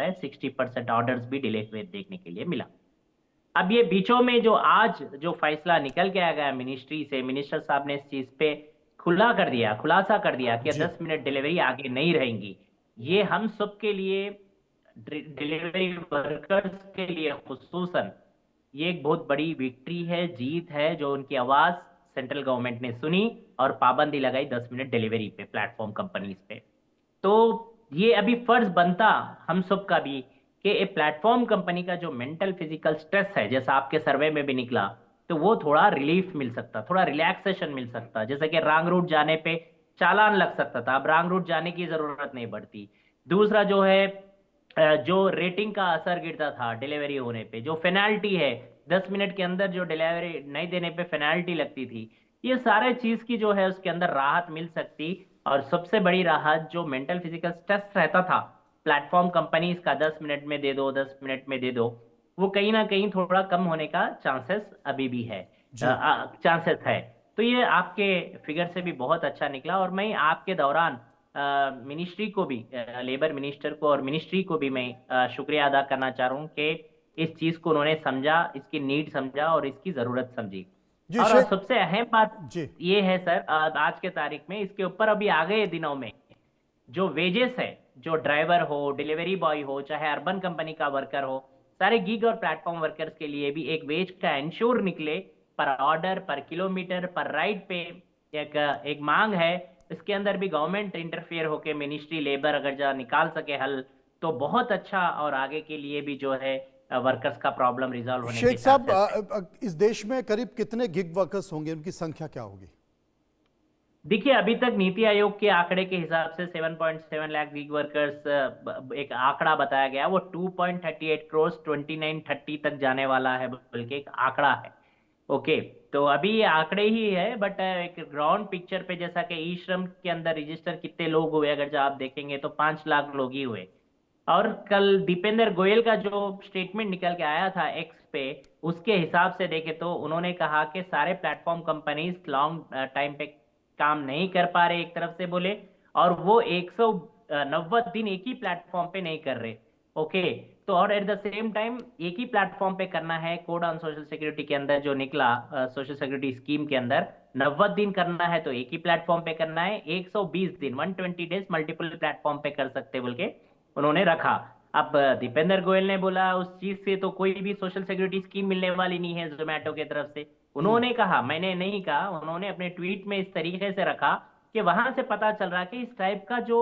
है, 60% ऑर्डर्स भी डिले हुए देखने के लिए मिला। अब ये बीचों में जो आज जो फैसला निकल के आ गया मिनिस्ट्री से, मिनिस्टर साहब ने इस चीज पे खुलासा कर दिया कि जी 10 मिनट डिलीवरी आगे नहीं रहेंगी। ये हम सब के लिए, डिलीवरी वर्कर्स के लिए खुसूसन, ये एक बहुत बड़ी विक्ट्री है, जीत है, जो उनकी आवाज सेंट्रल गवर्नमेंट ने सुनी और पाबंदी लगाई 10 मिनट डिलीवरी पे प्लेटफॉर्म कंपनीज पे। तो ये अभी फर्ज बनता हम सब का भी कि एक प्लेटफॉर्म कंपनी का जो मेंटल फिजिकल स्ट्रेस है, जैसा आपके सर्वे में भी निकला, तो वो थोड़ा रिलीफ मिल सकता, थोड़ा रिलैक्सेशन मिल सकता। जैसे कि रॉन्ग रूट जाने पे चालान लग सकता था, अब रॉन्ग रूट जाने की जरूरत नहीं पड़ती। दूसरा जो है, जो रेटिंग का असर गिरता था डिलीवरी होने पे, जो पेनाल्टी है, 10 मिनट के अंदर जो डिलीवरी नहीं देने पे पेनाल्टी लगती थी, ये सारे चीज की जो है उसके अंदर राहत मिल सकती। और सबसे बड़ी राहत, जो मेंटल फिजिकल स्ट्रेस रहता था प्लेटफॉर्म कंपनीज का, 10 मिनट में दे दो, 10 मिनट में दे दो, वो कहीं ना कहीं थोड़ा कम होने का चांसेस अभी भी है, जी चांसेस है। तो ये आपके फिगर से भी बहुत अच्छा निकला। और मैं आपके दौरान मिनिस्ट्री को भी, लेबर मिनिस्टर को और मिनिस्ट्री को भी मैं शुक्रिया अदा करना चाह रहा हूँ कि इस चीज को उन्होंने समझा, इसकी नीड समझा और इसकी जरूरत समझी। जी और शेख सबसे अहम बात जी ये है सर, आज के तारीख में इसके ऊपर अभी आगे दिनों में जो वेजेस है, जो ड्राइवर हो, डिलीवरी बॉय हो, चाहे अर्बन कंपनी का वर्कर हो, सारे गीग और प्लेटफॉर्म वर्कर्स के लिए भी एक वेज का इंश्योर निकले, पर ऑर्डर, पर किलोमीटर, पर राइड पे एक एक मांग है। इसके अंदर भी गवर्नमेंट इंटरफेयर होके मिनिस्ट्री लेबर अगर जा निकाल सके हल, तो बहुत अच्छा, और आगे के लिए भी जो है वर्कर्स का प्रॉब्लम रिजॉल्व होने के शेख साहब, चांसेस है। इस देश में करीब कितने गिग वर्कर्स होंगे, उनकी संख्या क्या होगी? देखिए, अभी तक नीति आयोग के आंकड़े के हिसाब से 7.7 लाख गिग वर्कर्स एक आंकड़ा बताया गया, वो 2.38 करोड़ 2930 तक जाने वाला है, बल्कि एक आंकड़ा है। ओके, तो अभी ये आंकड़े ही है, बट एक ग्राउंड पिक्चर पे, जैसा कि ई श्रम के अंदर रजिस्टर कितने लोग हुए, अगर जो आप देखेंगे तो 5 लाख लोग ही हुए। और कल दीपेंद्र गोयल का जो स्टेटमेंट निकल के आया था एक्स पे, उसके हिसाब से देखे तो उन्होंने कहा कि सारे प्लेटफॉर्म कंपनीज लॉन्ग टाइम पे काम नहीं कर पा रहे, एक तरफ से बोले, और वो 190 दिन एक ही प्लेटफॉर्म पे नहीं कर रहे। ओके, तो और एट द सेम टाइम एक ही प्लेटफॉर्म पे करना है, कोड ऑन सोशल सिक्योरिटी के अंदर जो निकला, सोशल सिक्योरिटी स्कीम के अंदर 90 दिन करना है तो एक ही प्लेटफॉर्म पे करना है, 120 दिन 120 डेज मल्टीपल प्लेटफॉर्म पे कर सकते बोल के उन्होंने रखा। अब दीपेंद्र गोयल ने बोला उस चीज से तो कोई भी सोशल सिक्योरिटी स्कीम मिलने वाली नहीं है जोमेटो की तरफ से। हम्म। उन्होंने कहा, मैंने नहीं कहा, उन्होंने अपने ट्वीट में इस तरीके से रखा कि वहां से पता चल रहा कि इस टाइप का जो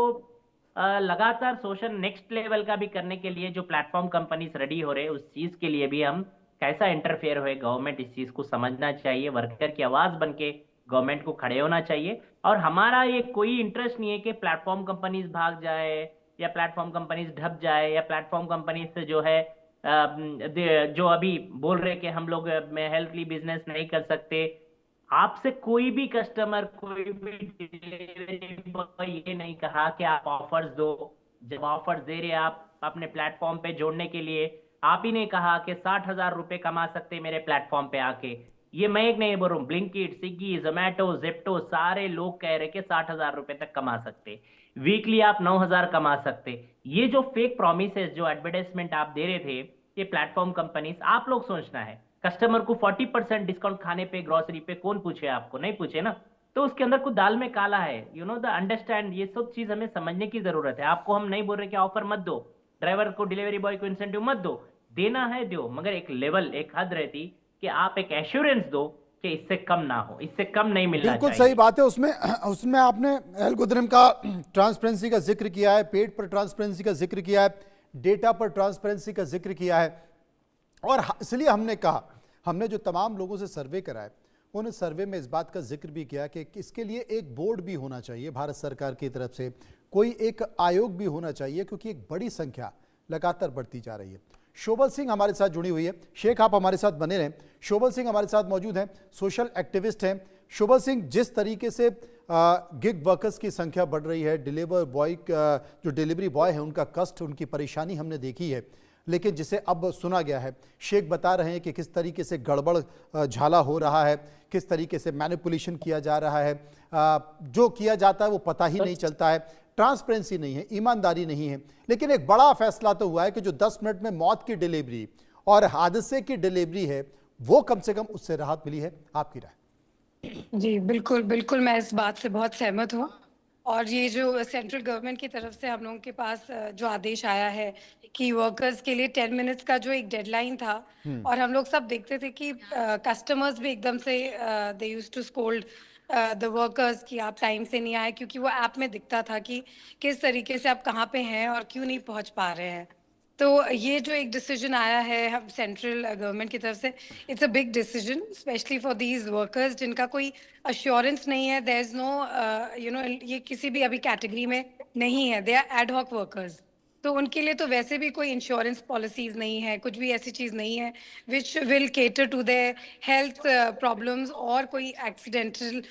लगातार सोशल नेक्स्ट लेवल का भी करने के लिए जो प्लेटफॉर्म कंपनीज रेडी हो रहे, उस चीज के लिए भी हम कैसा इंटरफेयर हुए, गवर्नमेंट इस चीज को समझना चाहिए, वर्कर की आवाज बन के गवर्नमेंट को खड़े होना चाहिए। और हमारा ये कोई इंटरेस्ट नहीं है कि प्लेटफॉर्म कंपनीज भाग जाए, या प्लेटफॉर्म कंपनीज ढप जाए, या प्लेटफॉर्म कंपनीज से जो है जो अभी बोल रहे कि हम लोग हेल्थली बिजनेस नहीं कर सकते। आपसे कोई भी कस्टमर, कोई भी डिलीवरी बॉय ये नहीं कहा कि आप ऑफर्स दो। जब ऑफर्स दे रहे आप अपने प्लेटफॉर्म पे जोड़ने के लिए, आप ही ने कहा कि 60,000 रुपए कमा सकते मेरे प्लेटफॉर्म पे आके। ये मैं एक नहीं बोल रहा हूँ, ब्लिंकिट, स्विगी, जोमेटो, जेप्टो, सारे लोग कह रहे कि 60,000 रुपए तक कमा सकते, वीकली आप 9,000 कमा सकते। ये जो फेक प्रोमिस, जो एडवर्टाइजमेंट आप दे रहे थे, ये प्लेटफॉर्म कंपनीज, आप लोग सोचना है, कस्टमर को 40% डिस्काउंट खाने पे, ग्रोसरी पे कौन पूछे, आपको नहीं पूछे ना। तो उसके अंदर कुछ दाल में काला है, यू नो द अंडरस्टैंड, ये सब चीज हमें समझने की जरूरत है। आपको हम नहीं बोल रहे कि ऑफर मत दो, ड्राइवर को, डिलीवरी बॉय को इंसेंटिव मत दो, देना है दो, मगर एक लेवल, एक हद रहती कि आप एक एश्योरेंस दो कि इससे कम ना हो, इससे कम नहीं मिलना बिल्कुल सही चाहिए। बात है। उसमें उसमें आपने एल्गोरिथम का ट्रांसपेरेंसी का जिक्र किया है, पेड पर ट्रांसपेरेंसी का जिक्र किया है, डेटा पर ट्रांसपेरेंसी का जिक्र किया है। और इसलिए हमने कहा, हमने जो तमाम लोगों से सर्वे कराए, उन सर्वे में इस बात का जिक्र भी किया कि इसके लिए एक बोर्ड भी होना चाहिए भारत सरकार की तरफ से, कोई एक आयोग भी होना चाहिए, क्योंकि एक बड़ी संख्या लगातार बढ़ती जा रही है। शोभल सिंह हमारे साथ जुड़ी हुई है। शेख, आप हमारे साथ बने रहें। शोभल सिंह हमारे साथ मौजूद हैं, सोशल एक्टिविस्ट हैं। शोभल सिंह, जिस तरीके से गिग वर्कर्स की संख्या बढ़ रही है, डिलीवर बॉय, जो डिलीवरी बॉय है, उनका कष्ट, उनकी परेशानी हमने देखी है, लेकिन जिसे अब सुना गया है, शेख बता रहे हैं कि किस तरीके से गड़बड़ झाला हो रहा है, किस तरीके से मैनिपुलेशन किया जा रहा है, जो किया जाता है वो पता ही नहीं चलता है। ट्रांसपेरेंसी नहीं है, ईमानदारी नहीं है। लेकिन एक बड़ा फैसला तो हुआ है कि जो 10 मिनट में मौत की डिलीवरी और हादसे की डिलीवरी है, वो कम से कम उससे राहत मिली है। आपकी राय? जी, बिल्कुल, बिल्कुल, मैं इस बात से बहुत सहमत हूँ। और ये जो सेंट्रल गवर्नमेंट की तरफ से हम लोगों के पास जो आदेश आया है कि वर्कर्स के लिए 10 मिनट्स का जो एक डेडलाइन था, और हम लोग सब देखते थे कि कस्टमर्स भी एकदम से they used to scold the workers कि आप टाइम से नहीं आए, क्योंकि वो ऐप में दिखता था कि किस तरीके से आप कहाँ पे हैं और क्यों नहीं पहुँच पा रहे हैं। तो ये जो एक डिसीजन आया है हम सेंट्रल गवर्नमेंट की तरफ से, it's a big decision specially for these workers जिनका कोई अश्योरेंस नहीं है। देयर इज नो ये किसी भी अभी कैटेगरी में नहीं है, they are ad hoc workers. तो उनके लिए तो वैसे भी कोई इंश्योरेंस पॉलिसीज नहीं है, कुछ भी ऐसी चीज नहीं है which will cater to their health problems, और कोई एक्सीडेंटल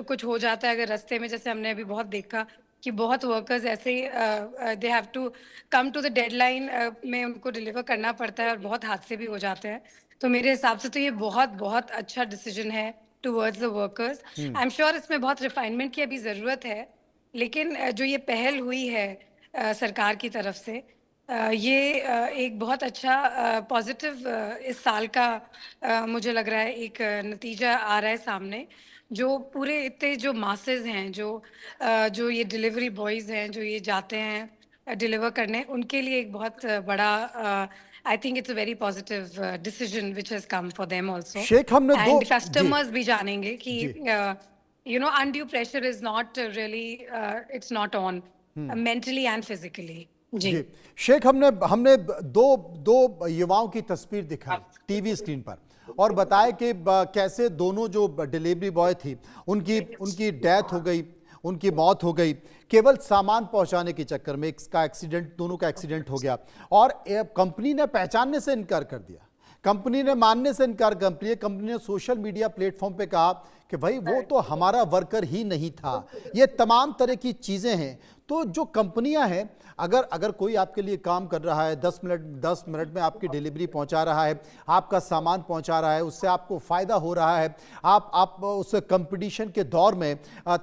कुछ हो जाता है अगर रास्ते में, जैसे हमने अभी बहुत देखा कि बहुत वर्कर्स ऐसे they have to come to the deadline में उनको डिलीवर करना पड़ता है, और बहुत हादसे भी हो जाते हैं। तो मेरे हिसाब से तो ये बहुत बहुत अच्छा डिसीजन है towards the workers. I am sure इसमें बहुत रिफाइनमेंट की अभी ज़रूरत है, लेकिन जो ये पहल हुई है सरकार की तरफ से, ये एक बहुत अच्छा पॉजिटिव इस साल का मुझे लग रहा है एक नतीजा आ रहा है सामने। जो पूरे इतने जो मासेस हैं, जो ये डिलीवरी बॉयज हैं, जो ये जाते हैं डिलीवर करने, उनके लिए एक बहुत बड़ा I think it's a very positive decision which has come for them also. Sheikh, हमने दो एंड कस्टमर्स भी जानेंगे कि जी undue pressure is not really, it's not on mentally and physically. जी जी शेख, हमने हमने दो दो युवाओं की तस्वीर दिखाई टीवी स्क्रीन पर और बताया कि कैसे दोनों जो डिलीवरी बॉय थी उनकी उनकी डेथ हो गई, उनकी मौत हो गई केवल सामान पहुंचाने के चक्कर में। इसका एक्सीडेंट, दोनों का एक्सीडेंट हो गया और कंपनी ने पहचानने से इनकार कर दिया, कंपनी ने मानने से इनकार कर दिया। कंपनी ने सोशल मीडिया प्लेटफॉर्म पे कहा कि भाई वो तो हमारा वर्कर ही नहीं था। ये तमाम तरह की चीज़ें हैं। तो जो कंपनियां हैं, अगर कोई आपके लिए काम कर रहा है, 10 मिनट में आपकी डिलीवरी पहुंचा रहा है, आपका सामान पहुंचा रहा है, उससे आपको फ़ायदा हो रहा है, आप उस कंपटीशन के दौर में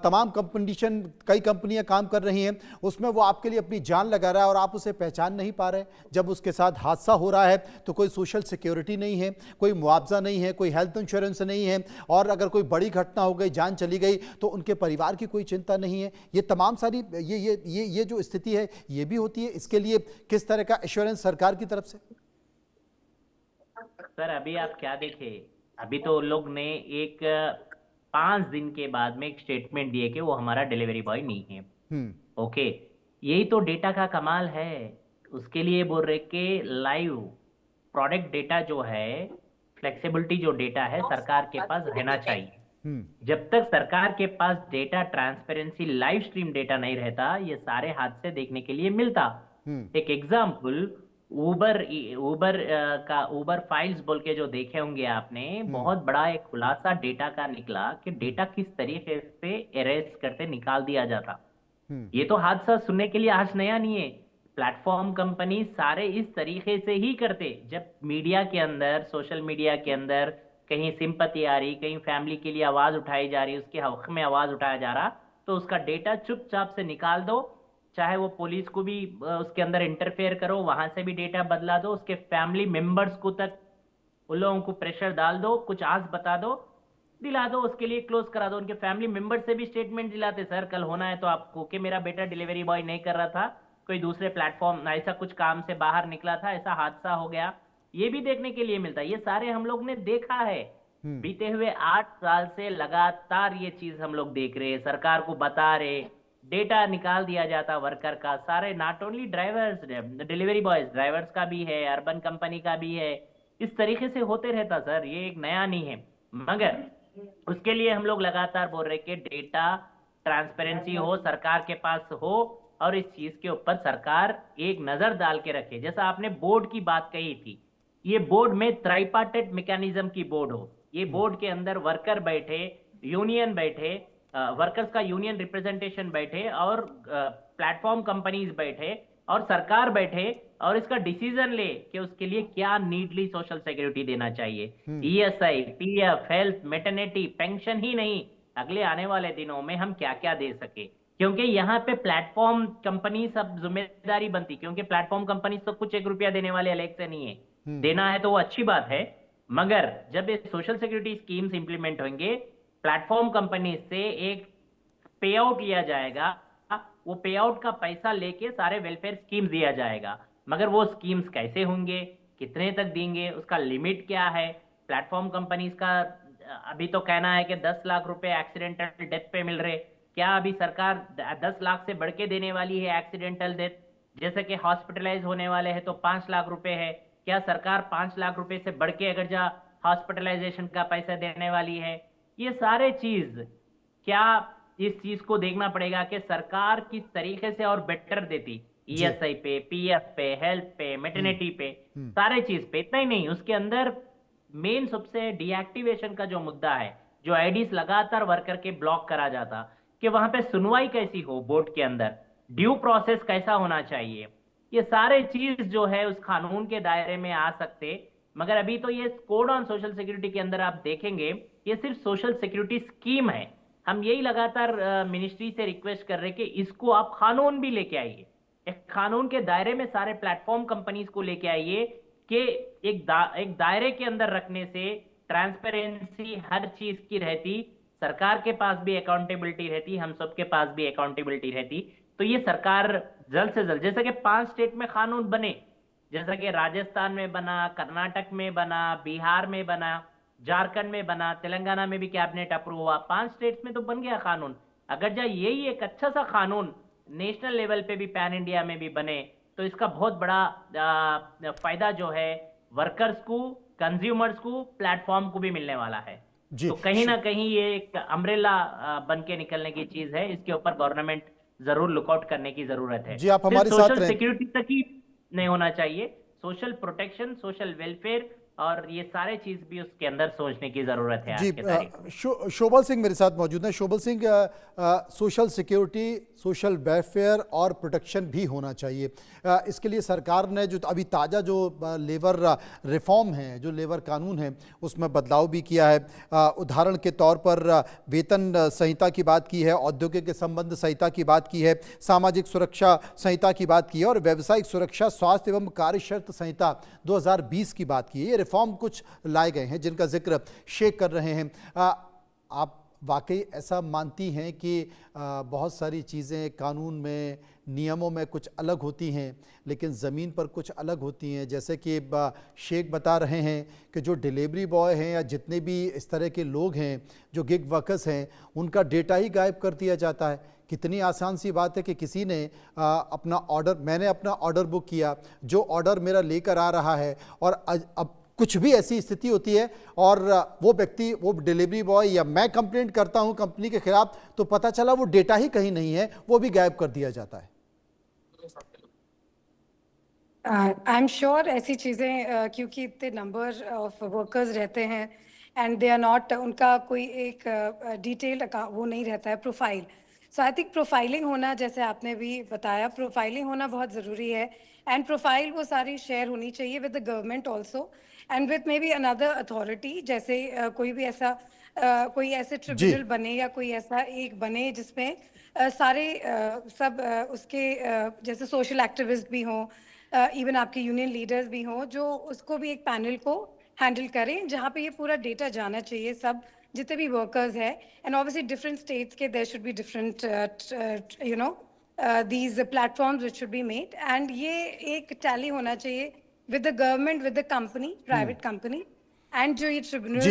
तमाम कई कंपनियां काम कर रही हैं, उसमें वो आपके लिए अपनी जान लगा रहा है और आप उसे पहचान नहीं पा रहे। जब उसके साथ हादसा हो रहा है तो कोई सोशल सिक्योरिटी नहीं है, कोई मुआवजा नहीं है, कोई हेल्थ इंश्योरेंस नहीं है, और अगर कोई बड़ी घटना हो गई, जान चली गई, तो उनके परिवार की कोई चिंता नहीं है। ये तमाम सारी ये जो स्थिति है ये भी होती है। इसके लिए किस तरह का एश्योरेंस सरकार की तरफ से? सर अभी आप क्या देखे, अभी तो लोग ने एक 5 दिन के बाद में एक स्टेटमेंट दिए कि वो हमारा डिलीवरी बॉय नहीं है। ओके, यही तो डेटा का कमाल है। उसके लिए बोल रहे कि लाइव प्रोडक्ट डेटा जो है, फ्लेक्सिबिलिटी जो डेटा है सरकार के पास रहना चाहिए। जब तक सरकार के पास data transparency live stream data नहीं रहता, ये सारे हादसे देखने के लिए मिलता। एक एग्जांपल, ऊबर फाइल्स बोल के जो देखे होंगे आपने, बहुत बड़ा एक खुलासा डेटा का निकला कि डेटा किस तरीके से एरेस्ट करते निकाल दिया जाता। ये तो हादसा सुनने के लिए आज नया नहीं है। प्लेटफॉर्म कंपनी सारे इस तरीके से ही करते। जब मीडिया के अंदर, सोशल मीडिया के अंदर कहीं सिंपैथी आ रही, कहीं फैमिली के लिए आवाज उठाई जा रही, उसके हक में आवाज उठाया जा रहा, तो उसका डेटा चुपचाप से निकाल दो। चाहे वो पुलिस को भी उसके अंदर इंटरफेयर करो, वहां से भी डेटा बदला दो, उसके फैमिली मेंबर्स को तक उन लोगों को प्रेशर डाल दो, कुछ आज बता दो, दिला दो, उसके लिए क्लोज करा दो। उनके फैमिली मेंबर से भी स्टेटमेंट दिलाते, सर कल होना है तो आपको, कि मेरा बेटा डिलीवरी बॉय नहीं कर रहा था, कोई दूसरे प्लेटफॉर्म ऐसा कुछ काम से बाहर निकला था, ऐसा हादसा हो गया। ये भी देखने के लिए मिलता है। ये सारे हम लोग ने देखा है। बीते हुए 8 साल से लगातार ये चीज हम लोग देख रहे हैं, सरकार को बता रहे, डेटा निकाल दिया जाता वर्कर का। सारे not only drivers, delivery boys, drivers का भी है, अर्बन कंपनी का भी है। इस तरीके से होते रहता सर, ये एक नया नहीं है। मगर उसके लिए हम लोग लगातार बोल रहे कि डेटा ट्रांसपेरेंसी हो, सरकार के पास हो, और इस चीज के ऊपर सरकार एक नजर डाल के रखे। जैसा आपने बोर्ड की बात कही थी, ये बोर्ड में ट्राइपार्टेट मैकेनिज्म की बोर्ड हो। ये बोर्ड के अंदर वर्कर बैठे, यूनियन बैठे, वर्कर्स का यूनियन रिप्रेजेंटेशन बैठे, और प्लेटफॉर्म कंपनीज बैठे, और सरकार बैठे, और इसका डिसीजन ले कि उसके लिए क्या नीडली सोशल सिक्योरिटी देना चाहिए। ESI, PF, health, maternity, pension ही नहीं, अगले आने वाले दिनों में हम क्या क्या दे सके। क्योंकि यहाँ पे प्लेटफॉर्म कंपनी सब जिम्मेदारी बनती, क्योंकि प्लेटफॉर्म कंपनी तो कुछ 1 रुपया देने वाले अलग से नहीं है। देना है तो वो अच्छी बात है, मगर जब ये सोशल सिक्योरिटी स्कीम्स इंप्लीमेंट होंगे, प्लेटफॉर्म कंपनी से एक पे आउट लिया जाएगा, वो पे आउट का पैसा लेके सारे वेलफेयर स्कीम्स दिया जाएगा। मगर वो स्कीम्स कैसे होंगे, कितने तक देंगे, उसका लिमिट क्या है? प्लेटफॉर्म कंपनीज का अभी तो कहना है कि 10 लाख रुपए एक्सीडेंटल डेथ पे मिल रहे। क्या अभी सरकार 10 लाख से बढ़ के देने वाली है एक्सीडेंटल डेथ? जैसे कि हॉस्पिटलाइज होने वाले हैं तो 5 लाख रुपए है, क्या सरकार 5 लाख रुपए से बढ़ के अगर जा हॉस्पिटलाइजेशन का पैसा देने वाली है? ये सारे चीज, क्या इस चीज को देखना पड़ेगा कि सरकार किस तरीके से और बेटर देती, ईएसआई पे, पीएफ पे, हेल्थ पे, मैटरनिटी पे, सारे चीज पे। इतना ही नहीं, उसके अंदर मेन सबसे डीएक्टिवेशन का जो मुद्दा है, जो आईडीज लगातार वर्कर के ब्लॉक करा जाता, कि वहां पे सुनवाई कैसी हो, बोर्ड के अंदर ड्यू प्रोसेस कैसा होना चाहिए, ये सारे चीज जो है उस कानून के दायरे में आ सकते। मगर अभी तो ये कोड ऑन सोशल सिक्योरिटी के अंदर आप देखेंगे, ये सिर्फ सोशल सिक्योरिटी स्कीम है। हम यही लगातार मिनिस्ट्री से रिक्वेस्ट कर रहे कि इसको आप कानून भी लेके आइए, एक कानून के दायरे में सारे प्लेटफॉर्म कंपनीज को लेके आइए, कि एक दायरे के अंदर रखने से ट्रांसपेरेंसी हर चीज की रहती, सरकार के पास भी अकाउंटेबिलिटी रहती, हम सबके पास भी अकाउंटेबिलिटी रहती। तो ये सरकार जल्द से जल्द, जैसे कि 5 स्टेट में कानून बने, जैसा कि राजस्थान में बना, कर्नाटक में बना, बिहार में बना, झारखंड में बना, तेलंगाना में भी कैबिनेट अप्रूव हुआ, 5 स्टेट्स में तो बन गया कानून। अगर जा यही एक अच्छा सा कानून नेशनल लेवल पे भी, पैन इंडिया में भी बने, तो इसका बहुत बड़ा फायदा जो है वर्कर्स को, कंज्यूमर्स को, प्लेटफॉर्म को भी मिलने वाला है। तो कहीं ना कहीं ये एक अम्ब्रेला बन के निकलने की चीज है, इसके ऊपर गवर्नमेंट जरूर लुकआउट करने की जरूरत है। जी, आप हमारे साथ सोशल सिक्योरिटी तक ही नहीं होना चाहिए, सोशल प्रोटेक्शन, सोशल वेलफेयर और ये सारे चीज भी उसके अंदर सोचने की जरूरत है। जी, शोभल सिंह मेरे साथ मौजूद हैं। Shobhal Singh, social security, social welfare और प्रोटेक्शन भी होना चाहिए। इसके लिए सरकार ने जो अभी ताज़ा जो लेबर रिफॉर्म है, जो लेबर कानून है, उसमें बदलाव भी किया है। उदाहरण के तौर पर वेतन संहिता की बात की है, औद्योगिक संबंध संहिता की बात की है, सामाजिक सुरक्षा संहिता की बात की है और व्यावसायिक सुरक्षा, स्वास्थ्य एवं कार्यशर्त संहिता 2020 की बात की है। ये रिफॉर्म कुछ लाए गए हैं जिनका जिक्र शेख कर रहे हैं। आप वाकई ऐसा मानती हैं कि बहुत सारी चीज़ें कानून में, नियमों में कुछ अलग होती हैं, लेकिन ज़मीन पर कुछ अलग होती हैं? जैसे कि शेख बता रहे हैं कि जो डिलीवरी बॉय हैं या जितने भी इस तरह के लोग हैं जो गिग वर्कर्स हैं, उनका डेटा ही गायब कर दिया जाता है। कितनी आसान सी बात है कि किसी ने अपना ऑर्डर, मैंने अपना ऑर्डर बुक किया, जो ऑर्डर मेरा लेकर आ रहा है, और अब कुछ भी ऐसी स्थिति होती है और वो व्यक्ति, वो डिलीवरी बॉय या मैं कंप्लेंट करता हूं कंपनी के खिलाफ, तो पता चला वो डेटा ही कहीं नहीं है, वो भी गायब कर दिया जाता है। आई एम श्योर ऐसी चीज़ें, क्योंकि इतने नंबर ऑफ वर्कर्स रहते हैं एंड दे आर नॉट, उनका कोई एक डिटेल वो नहीं रहता है, profile. So I think profiling होना, जैसे आपने भी बताया, प्रोफाइलिंग होना बहुत ज़रूरी है। एंड प्रोफाइल वो सारी शेयर होनी चाहिए with the government also and with may be another authority. जैसे कोई भी ऐसा कोई ऐसे ट्रिब्यूनल बने या कोई ऐसा एक बने जिसमें सारे सब उसके जैसे सोशल एक्टिविस्ट भी हों, इवन आपके यूनियन लीडर्स भी हों, जो उसको भी एक पैनल को हैंडल करें, जहाँ पे ये पूरा डेटा जाना चाहिए, सब जितने भी वर्कर्स है। एंड ऑब्वियसली डिफरेंट स्टेट्स के there should be different you know these platforms which should be made, and ये एक टैली होना चाहिए with the government, with the company, private company, and जो ये ट्रिब्यूनल